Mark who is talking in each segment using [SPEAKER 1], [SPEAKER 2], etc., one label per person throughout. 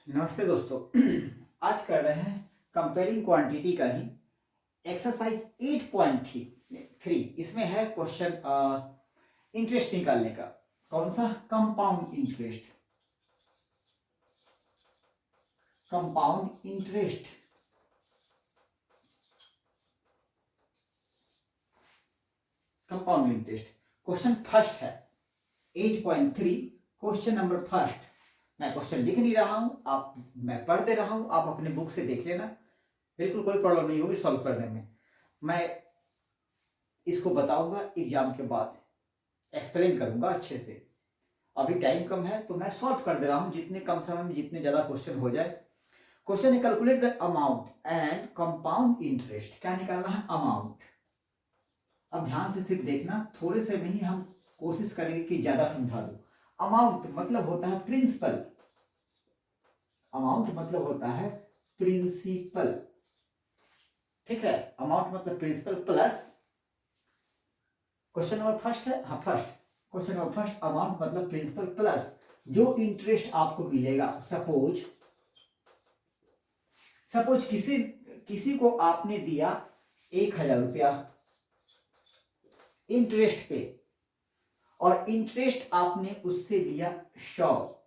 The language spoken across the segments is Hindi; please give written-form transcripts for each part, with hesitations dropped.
[SPEAKER 1] नमस्ते दोस्तों। आज कर रहे हैं कंपेयरिंग क्वांटिटी का ही एक्सरसाइज 8.3। इसमें है क्वेश्चन इंटरेस्ट निकालने का। कौन सा? Compound interest. Compound interest compound interest question first है 8.3। Question number first. मैं क्वेश्चन लिख नहीं रहा हूं, मैं पढ़ दे रहा हूं, आप अपने बुक से देख लेना। बिल्कुल कोई प्रॉब्लम नहीं होगी सॉल्व करने में। मैं इसको बताऊंगा एग्जाम के बाद, एक्सप्लेन करूंगा अच्छे से। अभी टाइम कम है तो मैं सॉल्व कर दे रहा हूं जितने कम समय में जितने ज्यादा क्वेश्चन हो जाए। क्वेश्चन है calculate the amount and compound interest. क्या निकालना है? अमाउंट। अब ध्यान से सिर्फ देखना, थोड़े से में ही हम कोशिश करेंगे कि ज्यादा समझा दूं। अमाउंट मतलब होता है प्रिंसिपल। अमाउंट मतलब होता है प्रिंसिपल। ठीक है, अमाउंट मतलब principal plus. Question number first है, हाँ first. Question number first, amount मतलब प्रिंसिपल प्लस जो इंटरेस्ट आपको मिलेगा। सपोज किसी किसी को आपने दिया 1,000 रुपया इंटरेस्ट पे, और इंटरेस्ट आपने उससे लिया 100,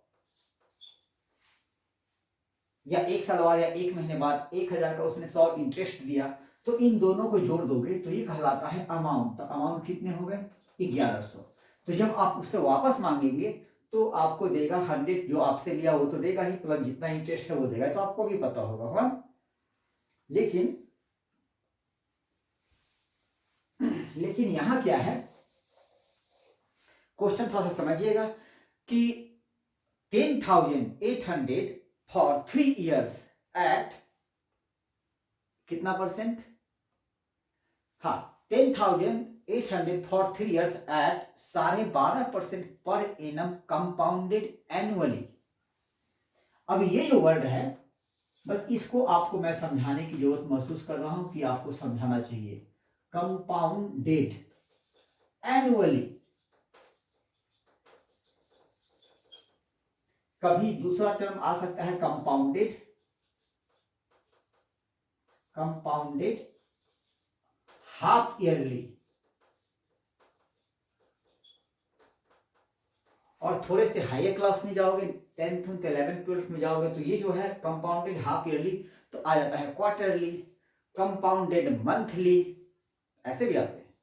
[SPEAKER 1] या 1 साल बाद या 1 महीने बाद 1,000 का उसने 100 इंटरेस्ट दिया, तो इन दोनों को जोड़ दोगे तो ये कहलाता है अमाउंट। तो अमाउंट कितने हो गए? 1,100। तो जब आप उससे वापस मांगेंगे तो आपको देगा 100, जो आपसे लिया वो तो देगा ही, प्लस जितना इंटरेस्ट है वो देगा। तो आपको भी पता होगा। हाँ, लेकिन यहां क्या है, क्वेश्चन थोड़ा सा समझिएगा कि 10,800 फॉर 3 years एट कितना परसेंट? हाँ, 10,800 फॉर 3 years एट 12.5% पर एनम कंपाउंडेड एनुअली। अब ये जो वर्ड है, बस इसको आपको मैं समझाने की जरूरत महसूस कर रहा हूं कि आपको समझाना चाहिए। Compounded annually. कभी दूसरा टर्म आ सकता है कंपाउंडेड हाफ ईयरली। और थोड़े से हायर क्लास में जाओगे, 10th 11th 12th में जाओगे, तो ये जो है कंपाउंडेड हाफ ईयरली तो आ जाता है क्वार्टरली, कंपाउंडेड मंथली, ऐसे भी आते हैं।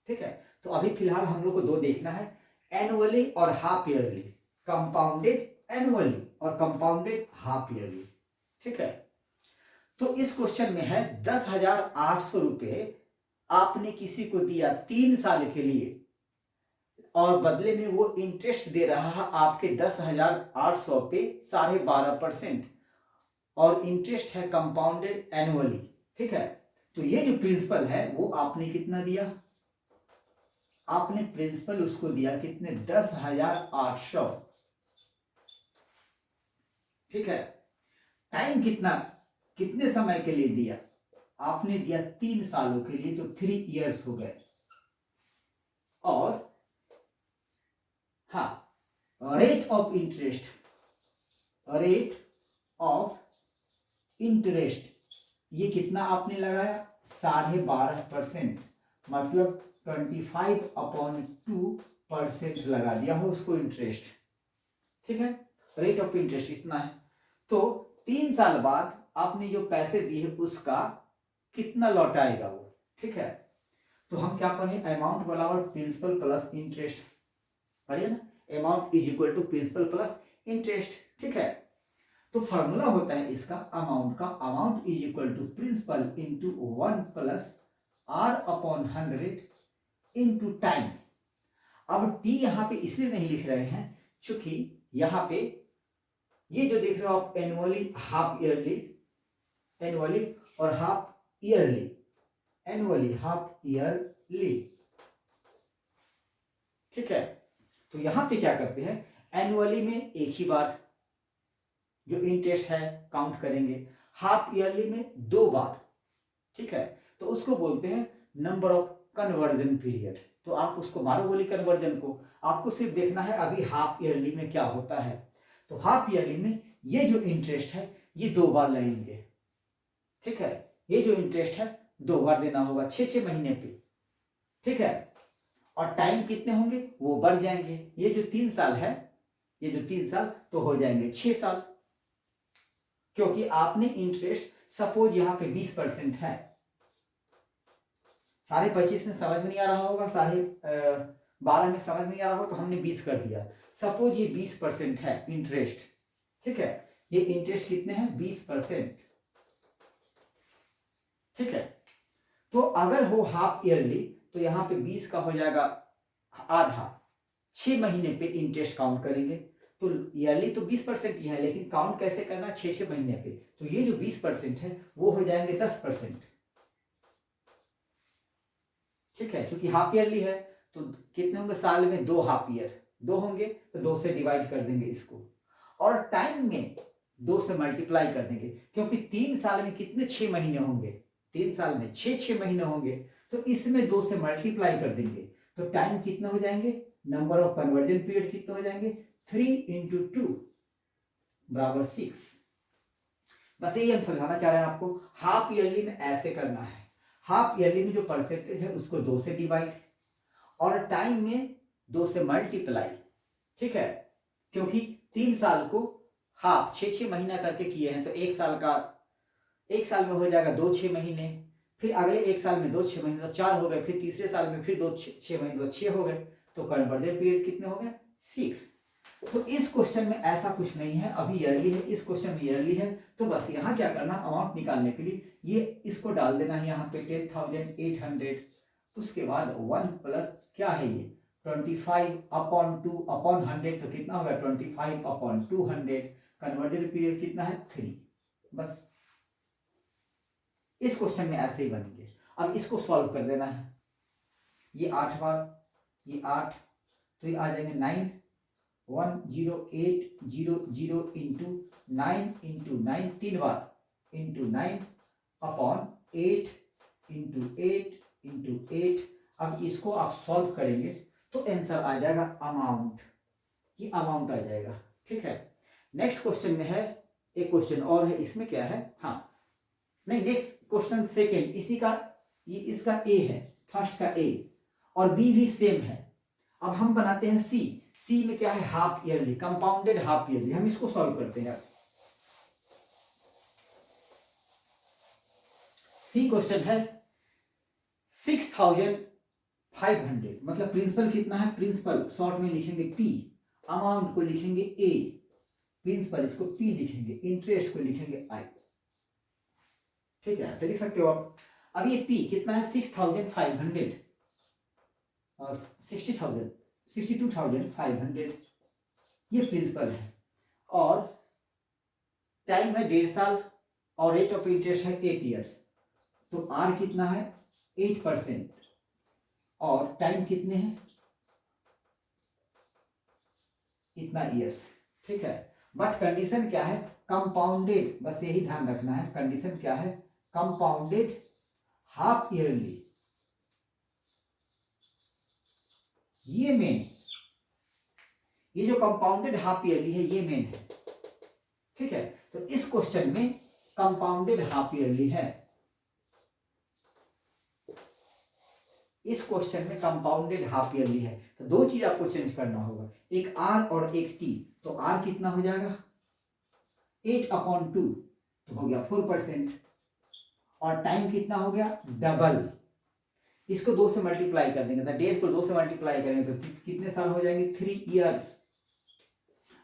[SPEAKER 1] ठीक है, तो अभी फिलहाल हम लोग को दो देखना है, एनुअली और हाफ ईयरली। कंपाउंडेड एनुअली और कंपाउंडेड हाफ ईयरली। ठीक है, तो इस क्वेश्चन में है 10,800 रुपए आपने किसी को दिया 3 साल के लिए, और बदले में वो इंटरेस्ट दे रहा है आपके 10,800 पे 12.5%, और इंटरेस्ट है कंपाउंडेड एनुअली। ठीक है, तो ये जो प्रिंसिपल है वो आपने कितना दिया? आपने प्रिंसिपल उसको दिया कितने? 10,800। ठीक है, टाइम कितने समय के लिए दिया? आपने दिया 3 सालों के लिए, तो 3 years हो गए। और हाँ, रेट ऑफ इंटरेस्ट ये कितना आपने लगाया? 12.5%, मतलब 25/2% लगा दिया हो उसको इंटरेस्ट। ठीक है, रेट ऑफ इंटरेस्ट इतना है। तो 3 साल बाद आपने जो पैसे दिए उसका कितना लौटाएगा वो। ठीक है, तो हम क्या पढ़े? अमाउंट बराबर प्रिंसिपल प्लस इंटरेस्ट। पढ़िए ना, amount is equal to principal plus interest. ठीक है, तो फॉर्मूला होता है इसका अमाउंट का, amount is equal to principal into 1 plus R/100 into time. अब टी यहां पे इसलिए नहीं लिख रहे हैं क्योंकि यहां पे ये जो देख रहे हो आप एनुअली हाफ ईयरली, एनुअली और half yearly, annually half yearly. ठीक है, तो यहां पे क्या करते हैं, एनुअली में एक ही बार जो इंटरेस्ट है काउंट करेंगे, हाफ ईयरली में 2 बार। ठीक है, तो उसको बोलते हैं नंबर ऑफ कन्वर्जन पीरियड। तो आप उसको मारो गोली कन्वर्जन को, आपको सिर्फ देखना है अभी हाफ ईयरली में क्या होता है। तो हाफ ईयरली में ये जो इंटरेस्ट है ये 2 बार लगेंगे, ठीक है। ये जो इंटरेस्ट है 2 बार देना होगा 6 महीने पे, ठीक है। और टाइम कितने होंगे वो बढ़ जाएंगे। ये जो 3 साल है, ये जो 3 साल तो हो जाएंगे 6 साल, क्योंकि आपने इंटरेस्ट सपोज यहाँ पे 20% है। 25.5 में समझ में नहीं आ रहा होगा, 12.5 में समझ में नहीं आ रहा होगा, तो हमने 20 कर दिया। सपोज ये 20% है इंटरेस्ट, ठीक है। ये इंटरेस्ट कितने हैं 20%, ठीक है। तो अगर हो हाफ ईयरली तो यहाँ पे 20 का हो जाएगा आधा, 6 महीने पे इंटरेस्ट काउंट करेंगे। तो ईयरली तो 20% ही है, लेकिन काउंट कैसे करना 6 महीने पे। तो ये जो 20% है वो हो जाएंगे 10%, ठीक है। क्योंकि हाफ ईयरली है तो कितने होंगे साल में 2 हाफ ईयर, 2 होंगे तो 2 से डिवाइड कर देंगे इसको, और टाइम में 2 से मल्टीप्लाई कर देंगे, क्योंकि 3 साल में कितने 6 महीने होंगे, 3 साल में 6 महीने होंगे, तो इसमें 2 से मल्टीप्लाई कर देंगे। तो टाइम कितने हो जाएंगे, नंबर ऑफ कन्वर्जन पीरियड कितने हो जाएंगे 3 × 2 बराबर 6। बस यही हम समझाना चाह रहे हैं आपको। हाफ ईयरली में ऐसे करना है, हाफ ईयरली में जो परसेंटेज है उसको 2 से डिवाइड और टाइम में 2 से मल्टीप्लाई, ठीक है। क्योंकि 3 साल को हाफ 6 महीना करके किए हैं, तो एक साल में हो जाएगा 2 6 महीने, फिर अगले एक साल में 2 6 महीने तो 4 हो गए, फिर तीसरे साल में फिर 2 6 महीने तो 6 हो गए, तो कन्वर्जन पीरियड कितने हो गए 6। तो इस क्वेश्चन में ऐसा कुछ नहीं है, अभी ईयरली है, इस क्वेश्चन में ईयरली है। तो बस यहाँ क्या करना, अमाउंट निकालने के लिए ये इसको डाल देना है यहाँ पे 10,800, उसके बाद 1 प्लस क्या है ये 25/2/100, तो कितना होगा 25/200। कन्वर्जन पीरियड कितना है 3। बस इस क्वेश्चन में ऐसे ही बनेंगे। अब इसको सॉल्व कर देना है, ये 8 बार, ये 8, तो ये आ जाएंगे 9,108,000 into 9 into 9 3 bar into 9/8 into 8 into 8। अब इसको आप सॉल्व करेंगे तो आंसर आ जाएगा अमाउंट, ये अमाउंट आ जाएगा, ठीक है। नेक्स्ट क्वेश्चन में है, एक क्वेश्चन और है, इसमें क्या है, हाँ नहीं नेक्स्ट क्वेश्चन सेकेंड, इसी का ये इसका ए है, फर्स्ट का ए और बी भी सेम है। अब हम बनाते हैं सी, सी में क्या है half yearly, compounded half yearly, हम इसको सॉल्व करते हैं। सी क्वेश्चन है 6,500, मतलब प्रिंसिपल कितना है, प्रिंसिपल शॉर्ट में लिखेंगे पी, अमाउंट को लिखेंगे ए, प्रिंसिपल इसको पी लिखेंगे, इंटरेस्ट को लिखेंगे आई, ठीक है, ऐसे लिख सकते हो आप। अब ये पी कितना है 6,500 और 62,500, ये प्रिंसिपल है, और टाइम है 1.5 साल और रेट ऑफ इंटरेस्ट है 8 ईयर्स, तो आर कितना है 8% और टाइम कितने हैं इतना ईयर्स, ठीक है। बट कंडीशन क्या है कंपाउंडेड, बस यही ध्यान रखना है, कंडीशन क्या है कंपाउंडेड हाफ ईयरली, ये मेन, ये जो कंपाउंडेड हाफ ईयरली है ये मेन है, ठीक है। तो इस क्वेश्चन में कंपाउंडेड हाफ ईयरली है, इस क्वेश्चन में कंपाउंडेड हाफ ईयरली है, तो 2 चीज आपको चेंज करना होगा, एक आर और एक टी। तो आर कितना हो जाएगा 8/2, तो हो गया 4%, और टाइम कितना हो गया डबल, इसको 2 से मल्टीप्लाई कर देंगे, तो 1.5 को 2 से मल्टीप्लाई करेंगे तो कितने साल हो जाएंगे 3 ईयर्स।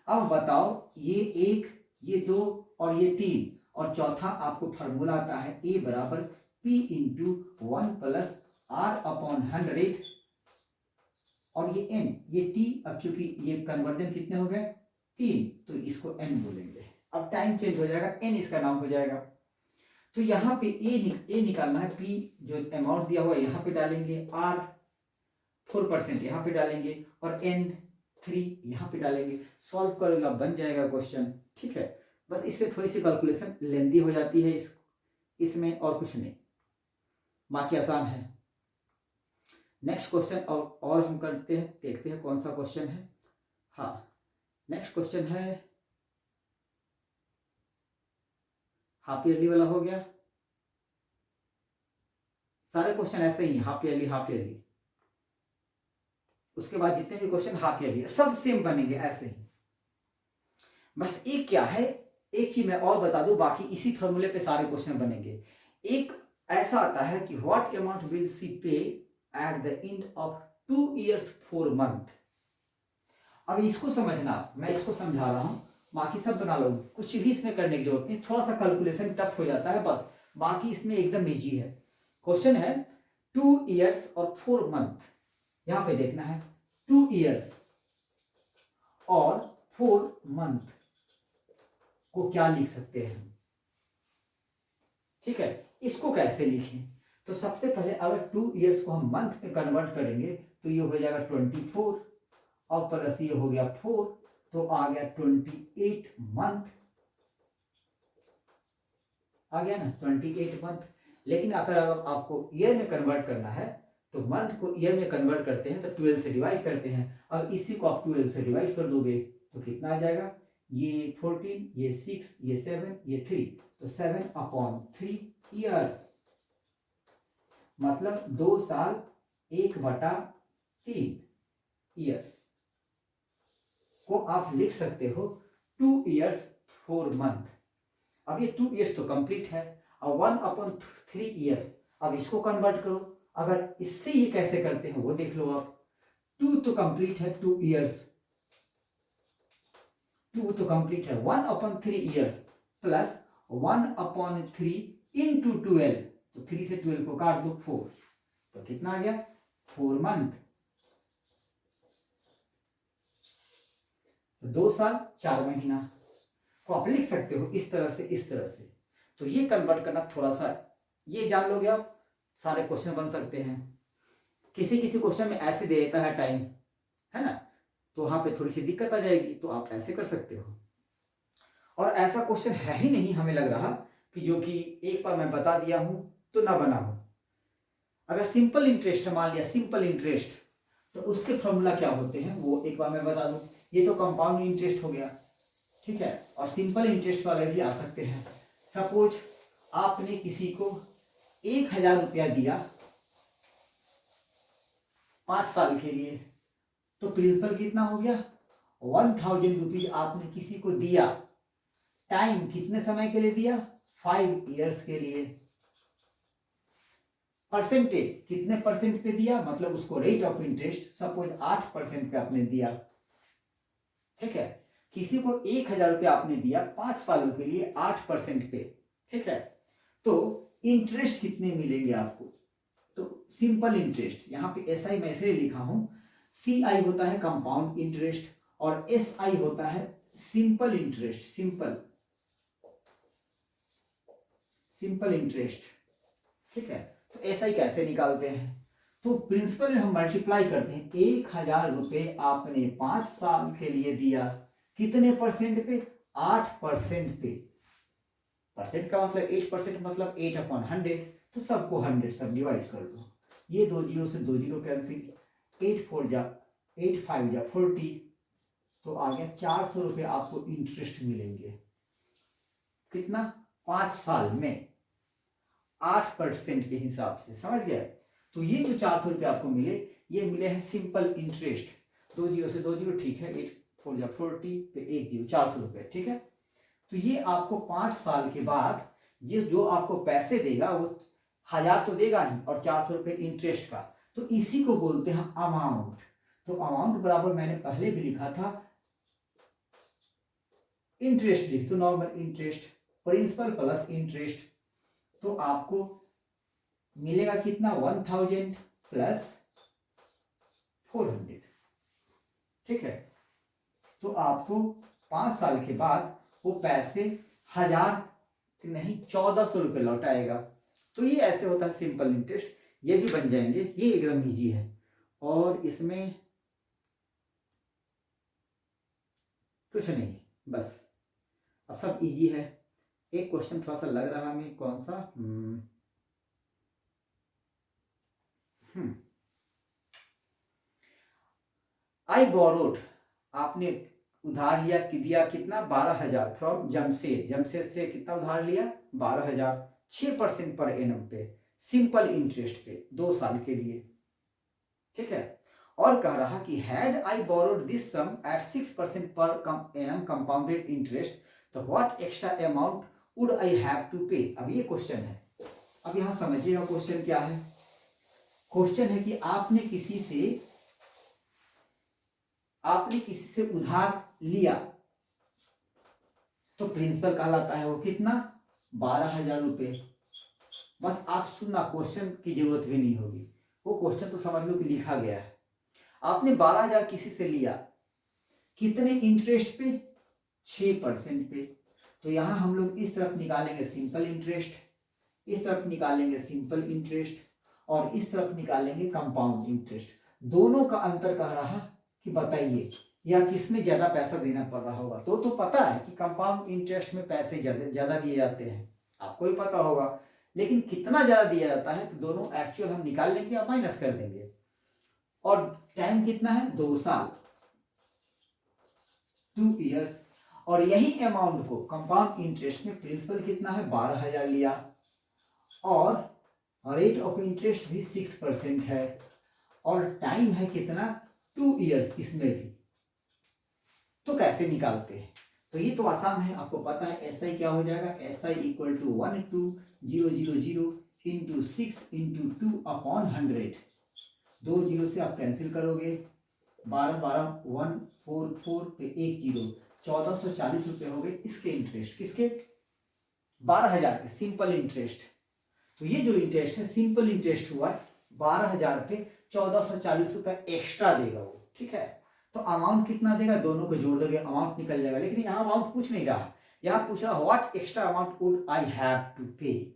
[SPEAKER 1] अब बताओ ये 1 ये 2 और ये 3, और चौथा आपको फार्मूला आता है ए बराबर पी इंटू 1 प्लस R/100, और ये n ये t, अब चूंकि ये कन्वर्जन कितने हो गए 3, तो इसको n बोलेंगे। अब टाइम चेंज हो जाएगा, n इसका नाम हो जाएगा। तो यहाँ पे ए निकालना है, p जो अमाउंट दिया हुआ है यहाँ पे डालेंगे, r 4% यहाँ पे डालेंगे, और n 3 यहाँ पे डालेंगे। सॉल्व करोगे बन जाएगा क्वेश्चन, ठीक है। बस इसमें थोड़ी सी कैलकुलेशन लेंदी हो जाती है इसमें, और कुछ नहीं, बाकी आसान है। नेक्स्ट क्वेश्चन और हम करते हैं, देखते हैं कौन सा क्वेश्चन है। हाँ नेक्स्ट क्वेश्चन है हाफ ईयरली वाला हो गया। सारे क्वेश्चन ऐसे ही हाफ ईयरली हाफ ईयरली। उसके बाद जितने भी क्वेश्चन हाफ ईयरली सब सेम बनेंगे ऐसे ही। बस एक क्या है, एक चीज मैं और बता दूं, बाकी इसी फॉर्मूले पे सारे क्वेश्चन बनेंगे। एक ऐसा आता है कि व्हाट अमाउंट विल सी पे at the end of 2 years 4 month। अब इसको समझना, मैं इसको समझा रहा हूं, बाकी सब बना लो, कुछ भी इसमें करने की जरूरत नहीं, थोड़ा सा कैलकुलेशन टफ हो जाता है बस, बाकी इसमें एकदम इजी है। क्वेश्चन है 2 years और 4 month, यहां पे देखना है 2 years और 4 month को क्या लिख सकते हैं, ठीक है। इसको कैसे लिखें, तो सबसे पहले अगर 2 years को हम मंथ में कन्वर्ट करेंगे तो ये हो जाएगा 24 और प्लस ये हो गया 4, तो आ गया 28 मंथ, आ गया ना 28 मंथ। लेकिन अगर आपको ईयर में कन्वर्ट करना है तो मंथ को ईयर में कन्वर्ट करते हैं तो 12 से डिवाइड करते हैं। अब इसी को आप 12 से डिवाइड कर दोगे तो कितना आ जाएगा, ये 14, ये 6, ये 7, ये 3, तो 7/3 ईयर्स, मतलब 2 साल 1/3 ईयर्स को आप लिख सकते हो 2 years 4 month। अब ये 2 years तो कंप्लीट है, और 1/3 ईयर, अब इसको कन्वर्ट करो, अगर इससे ये कैसे करते हैं वो देख लो आप। 2 तो कंप्लीट है 2 years, 2 तो कंप्लीट है 1/3 ईयर्स प्लस 1/3 इंटू 12, तो 3 से 12 को काट दो 4, तो कितना आ गया 4 मंथ, 2 साल 4 महीना को आप लिख सकते हो इस तरह से, इस तरह से। तो ये कन्वर्ट करना थोड़ा सा, ये जान लोगे आप, सारे क्वेश्चन बन सकते हैं। किसी किसी क्वेश्चन में ऐसे दे देता है टाइम, है ना, तो वहां पे थोड़ी सी दिक्कत आ जाएगी, तो आप ऐसे कर सकते हो। और ऐसा क्वेश्चन है ही नहीं हमें लग रहा कि जो कि एक बार मैं बता दिया हूं तो ना बना हो। अगर सिंपल इंटरेस्ट है, मान लिया सिंपल इंटरेस्ट, तो उसके फॉर्मूला क्या होते हैं वो एक बार मैं बता दूं। ये तो कंपाउंड इंटरेस्ट हो गया, ठीक है, और सिंपल इंटरेस्ट वाले भी आ सकते हैं। सपोज आपने किसी को 1000 रुपया दिया 5 साल के लिए, तो प्रिंसिपल कितना हो गया 1000 रुपीज आपने किसी को दिया। टाइम कितने समय के लिए दिया, 5 years के लिए। परसेंटेज कितने परसेंट पे दिया, मतलब उसको रेट ऑफ इंटरेस्ट सपोज 8% पे आपने दिया, ठीक है। किसी को 1000 रुपया आपने दिया 5 सालों के लिए 8% पे, ठीक है। तो इंटरेस्ट कितने मिलेंगे आपको, तो सिंपल इंटरेस्ट, यहाँ पे SI मैं इसलिए लिखा हूं, CI होता है कंपाउंड इंटरेस्ट और SI होता है सिंपल इंटरेस्ट, सिंपल इंटरेस्ट, ठीक है। तो SI कैसे निकालते हैं, तो प्रिंसिपल में हम मल्टीप्लाई करते हैं। 1000 रुपये आपने 5 साल के लिए दिया, कितने परसेंट पे, 8% पे। परसेंट का मतलब 8%, मतलब 8/100, तो सबको 100 सब डिवाइड कर दो। ये 2 जीरो से 2 जीरो कैंसिल, 8 4 जा 8 5 जा 40, तो आ गया 400 रुपये आपको इंटरेस्ट मिलेंगे। कितना, 5 साल में 8% के हिसाब से, समझ गया। तो ये जो 400 रुपये आपको मिले, ये मिले हैं सिंपल इंटरेस्ट। 2 जीरो से 2 जीरो, ठीक है, 8 4 जा 40 पे 1 जीरो, 400 रुपये, ठीक है। तो ये आपको 5 साल के बाद जो आपको पैसे देगा वो 1000 तो देगा ही, और 400 रुपये इंटरेस्ट का, तो इसी को बोलते हैं अमाउंट। तो अमाउंट बराबर मैंने पहले भी लिखा था, इंटरेस्ट लिख तो normal interest, principal plus interest, तो आपको मिलेगा कितना 1000 प्लस 400, ठीक है। तो आपको 5 साल के बाद वो पैसे 1000 नहीं 1400 रुपये लौट आएगा। तो ये ऐसे होता है सिंपल इंटरेस्ट, ये भी बन जाएंगे, ये एकदम इजी है। और इसमें कुछ नहीं, बस अब सब इजी है। एक क्वेश्चन थोड़ा सा लग रहा है, कौन सा, आई बोरोड, आपने उधार लिया कि दिया कितना 12,000 फ्रॉम जमशेद, जमशेद से कितना उधार लिया 12,000, 6% पर एनम पे, सिंपल इंटरेस्ट पे 2 साल के लिए, ठीक है। और कह रहा कि had I borrowed this sum at 6% per annum compounded interest तो what extra amount would I have to pay. अब ये क्वेश्चन है, अब यहां समझिएगा क्वेश्चन क्या है। क्वेश्चन है कि आपने किसी से उधार लिया तो प्रिंसिपल कहलाता है वो कितना 12,000 रुपये। बस आप सुनना, क्वेश्चन की जरूरत भी नहीं होगी, वो क्वेश्चन तो समझ लो कि लिखा गया है। आपने 12,000 किसी से लिया, कितने इंटरेस्ट पे 6% पे। तो यहां हम लोग इस तरफ निकालेंगे सिंपल इंटरेस्ट, इस तरफ निकालेंगे सिंपल इंटरेस्ट और इस तरफ निकालेंगे कंपाउंड इंटरेस्ट। दोनों का अंतर कह रहा कि बताइए या किसमें ज्यादा पैसा देना पड़ रहा होगा। तो पता है कि कंपाउंड इंटरेस्ट में पैसे ज्यादा दिए जाते हैं, आपको भी पता होगा, लेकिन कितना ज्यादा दिया जाता है तो दोनों एक्चुअल हम निकाल लेंगे या माइनस कर देंगे। और टाइम कितना है 2 साल, 2 इयर्स। और यही अमाउंट को कंपाउंड इंटरेस्ट में प्रिंसिपल कितना है 12,000 लिया और रेट ऑफ इंटरेस्ट भी 6% है और टाइम है कितना 2 इयर्स इसमें भी। तो कैसे निकालते हैं, तो ये तो आसान है, आपको पता है एस आई क्या हो जाएगा, S I equal to 12000 into 6 into 2/100। 2 zero से आप कैंसिल करोगे, 12 144 पे 1 जीरो, 1440 रुपये हो गए इसके इंटरेस्ट, किसके 12,000 के सिंपल इंटरेस्ट। तो ये जो इंटरेस्ट है सिंपल इंटरेस्ट हुआ 12,000 पे 1440 रुपये एक्स्ट्रा देगा वो, ठीक है। तो अमाउंट कितना देगा, दोनों को जोड़ दोगे अमाउंट निकल जाएगा। लेकिन यहाँ अमाउंट पूछ नहीं रहा, यहाँ पूछ रहा what extra amount would I have to pay.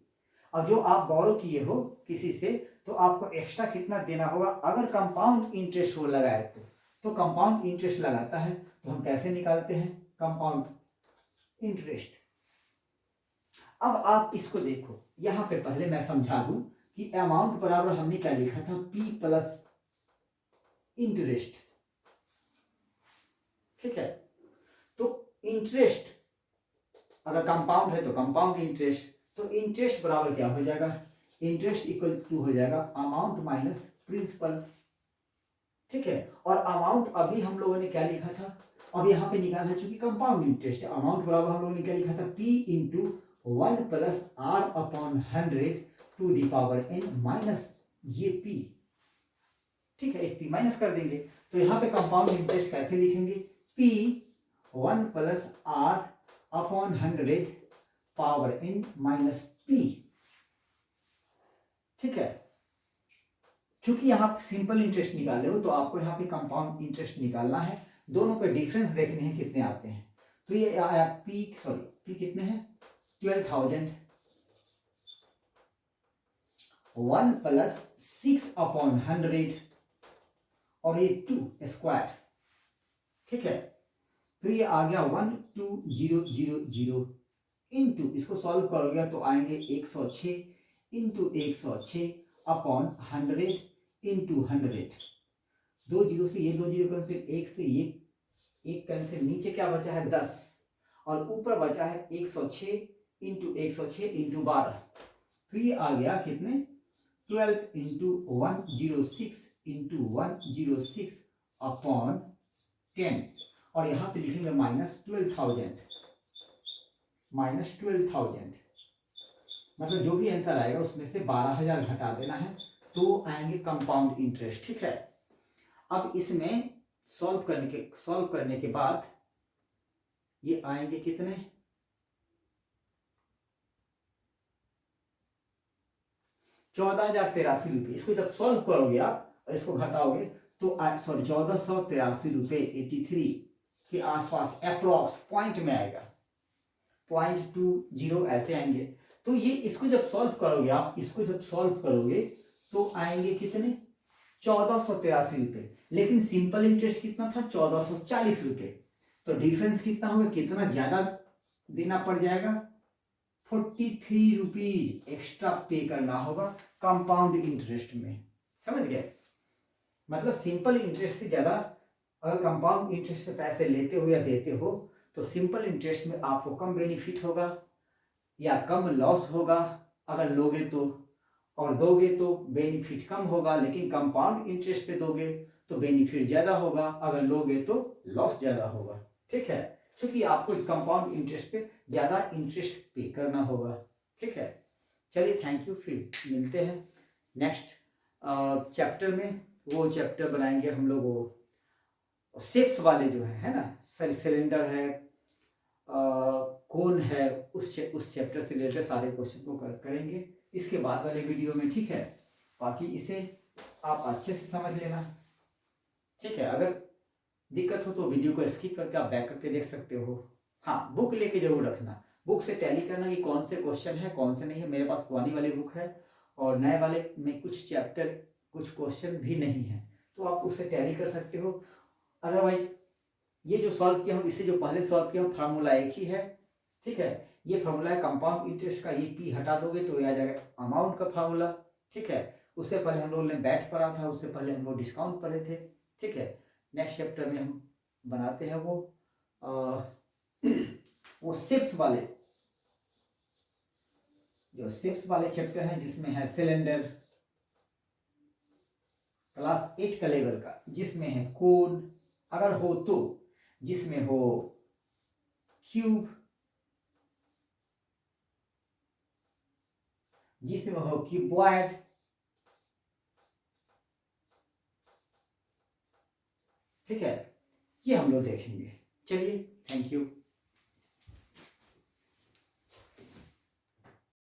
[SPEAKER 1] अब जो आप बोरो किए हो किसी से तो आपको एक्स्ट्रा कितना देना होगा अगर कंपाउंड इंटरेस्ट हो लगाए तो कंपाउंड इंटरेस्ट लगाता है तो हम कैसे निकालते हैं कंपाउंड इंटरेस्ट। अब आप इसको देखो, यहां पे पहले मैं समझा दूं कि अमाउंट बराबर हमने क्या लिखा था P प्लस इंटरेस्ट, ठीक है। तो इंटरेस्ट अगर कंपाउंड है तो कंपाउंड इंटरेस्ट, तो इंटरेस्ट बराबर क्या हो जाएगा, इंटरेस्ट इक्वल टू हो जाएगा अमाउंट माइनस प्रिंसिपल, ठीक है। और अमाउंट अभी हम लोगों ने क्या लिखा था, अब यहाँ पे निकालना है चूंकि कंपाउंड इंटरेस्ट है, अमाउंट बराबर हम लोगों ने क्या लिखा था P into 1 plus R/100 to the power n minus ये P, ठीक है, एक P माइनस कर देंगे। तो यहाँ पे कंपाउंड इंटरेस्ट कैसे लिखेंगे, P 1 plus R/100 power n minus P, ठीक है। चूंकि यहाँ सिंपल इंटरेस्ट निकाले हो तो आपको यहाँ पे कंपाउंड इंटरेस्ट निकालना है, दोनों के डिफरेंस देखने हैं कितने आते हैं। तो ये आया P कितने हैं 12,000, 1 प्लस 6/100 और ये 2 स्क्वायर, ठीक है। तो ये आ गया 12,000 इंटू, इसको सॉल्व करोगे तो आएंगे 106 इंटू 106/100 इंटू 100। 2 जीरो से ये 2 जीरो कैंसिल, एक से ये एक कैंसिल, नीचे क्या बचा है 10 और ऊपर बचा है 106 इंटू 106 इंटू 12। तो ये आ गया कितने 12 इंटू 106 इंटू 106/10 और यहाँ पे लिखेंगे -12,000, मतलब जो भी आंसर आएगा उसमें से 12,000 घटा देना है तो आएंगे कंपाउंड इंटरेस्ट, ठीक है। अब इसमें सॉल्व करने के बाद ये आएंगे कितने 14,083 रुपये। इसको जब सॉल्व करोगे आप और इसको घटाओगे तो 1483 रुपये 83 के आसपास अप्रोक्स पॉइंट में आएगा, 0.20 ऐसे आएंगे। तो ये इसको जब सॉल्व करोगे आप, इसको जब सॉल्व करोगे तो आएंगे कितने 1483 रुपये, लेकिन सिंपल इंटरेस्ट कितना था 1440 रुपये। तो डिफरेंस कितना होगा, कितना ज्यादा देना पड़ जाएगा 43 रुपीज एक्स्ट्रा पे करना होगा कंपाउंड इंटरेस्ट में, समझ गए। मतलब सिंपल इंटरेस्ट से ज्यादा अगर कंपाउंड इंटरेस्ट पे पैसे लेते हो या देते हो तो सिंपल इंटरेस्ट में आपको कम बेनिफिट होगा या कम लॉस होगा अगर लोगे तो, और दोगे तो बेनिफिट कम होगा, लेकिन कंपाउंड इंटरेस्ट पे दोगे तो बेनिफिट ज़्यादा होगा, अगर लोगे तो लॉस ज़्यादा होगा। ठीक है, क्योंकि आपको कंपाउंड इंटरेस्ट पे ज़्यादा इंटरेस्ट पे करना होगा। ठीक है, चलिए थैंक यू, फिर मिलते हैं नेक्स्ट चैप्टर में। वो चैप्टर बनाएंगे हम लोग वो शेप्स वाले जो है ना, सिलेंडर है, कौन है, उस चैप्टर से रिलेटेड सारे क्वेश्चन को करेंगे इसके बाद वाले वीडियो में। ठीक है, बाकी इसे आप अच्छे से समझ लेना। ठीक है, अगर दिक्कत हो तो वीडियो को स्किप करके आप बैक करके देख सकते हो। हाँ, बुक लेके जरूर रखना, बुक से टैली करना कि कौन से क्वेश्चन है कौन से नहीं है। मेरे पास पुरानी वाली बुक है और नए वाले में कुछ चैप्टर कुछ क्वेश्चन भी नहीं है, तो आप उससे टैली कर सकते हो। अदरवाइज ये जो सॉल्व किया हूँ, इससे जो पहले सॉल्व किया हूँ, फार्मूला एक ही है। ठीक है, ये फार्मूला है कंपाउंड इंटरेस्ट का, ये पी हटा दोगे तो ये आ जाएगा अमाउंट का फार्मूला। ठीक है, उससे पहले हम लोगों ने बैट पढ़ा था, उससे पहले हम लोग डिस्काउंट पढ़े थे। ठीक है, नेक्स्ट चैप्टर में हम बनाते हैं वो शिप्स वाले, जो शिप्स वाले चैप्टर हैं जिसमें है सिलेंडर, क्लास 8 का लेवल का, जिसमें है कोन अगर हो तो, जिसमें हो क्यूब, जिसमें हो क्यूबॉइड। ठीक है, ये हम लोग देखेंगे। चलिए थैंक यू।